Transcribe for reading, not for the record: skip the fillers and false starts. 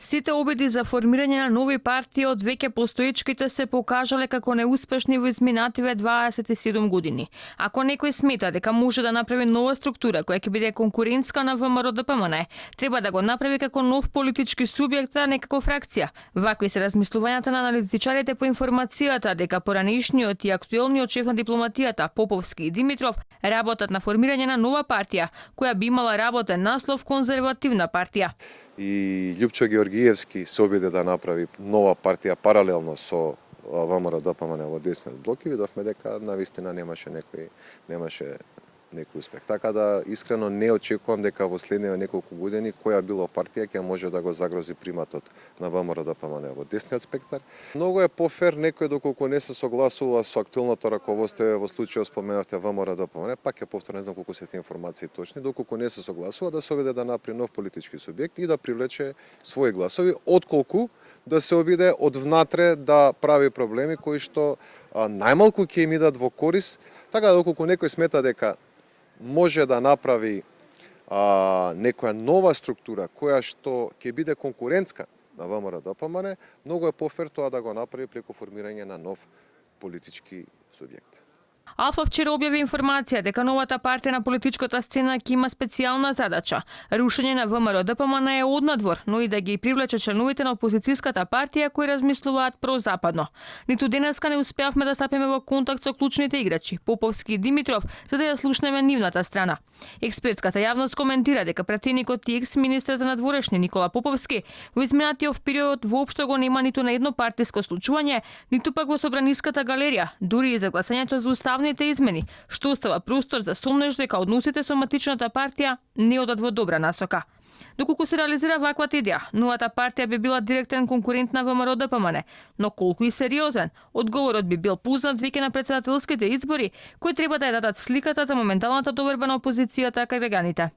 Сите обиди за формирање на нови партии од веќе постоечките се покажале како неуспешни во изминативе 27 години. Ако некој смета дека може да направи нова структура која ќе биде конкурентска на ВМРО-ДПМН, треба да го направи како нов политички субјект, а не како фракција. Вакви се размислувањата на аналитичарите по информацијата дека поранешниот и актуелниот шеф на дипломатијата Поповски и Димитров работат на формирање на нова партија која би имала работен наслов конзервативна партија. И Љупчо Георгиевски се обиде да направи нова партија паралелно со ВМРО-ДПМН во десниот блок и видовме дека навистина немаше некој успех. Така да искрено не очекувам дека во следните неколку години која било партија ќе може да го загрози приматот на ВМРО-ДПМН во десниот спектар. Многу е пофер некој доколку не се согласува со актуелното раководство, во случајот споменавте ВМРО-ДПМН, пак ќе повторам, не знам колку се тие информации точни, доколку не се согласува да се обиде да направи нов политички субјект и да привлече своји гласови, отколку да се обиде од внатре да прави проблеми кои што најмалку ќе им идат во корис, така доколку некој смета дека може да направи некоја нова структура која што ќе биде конкурентска на ВМРО-ДПМН, многу е пофер тоа да го направи преку формирање на нов политички субјект. Алфа вчера објави информација дека новата партија на политичката сцена ќе има специјална задача. Рушење на ВМРО-ДПМН е однадвор, но и да ги привлече членовите на опозицијската партија кои размислуваат прозападно. Ниту денеска не успеавме да стапиме во контакт со клучните играчи, Поповски и Димитров, за да ја слушнеме нивната страна. Експертската јавност коментира дека пратеникот и екс-министер за надворешни Никола Поповски во изминатиот период воопшто го нема ниту на едно партиско случување, ниту пак во Собраниската галерија, дури и за гласањето за уставните измени, што остава простор за сомнеж дека односите со матичната партија не одат во добра насока. Доколку се реализира ваквата идеја, новата партија би била директен конкурент на ВМРО-ДПМН, но колку и сериозен, одговорот би бил познат веќе на претседателските избори, кои треба да ја дадат сликата за моменталната доверба на опозицијата кај граѓаните.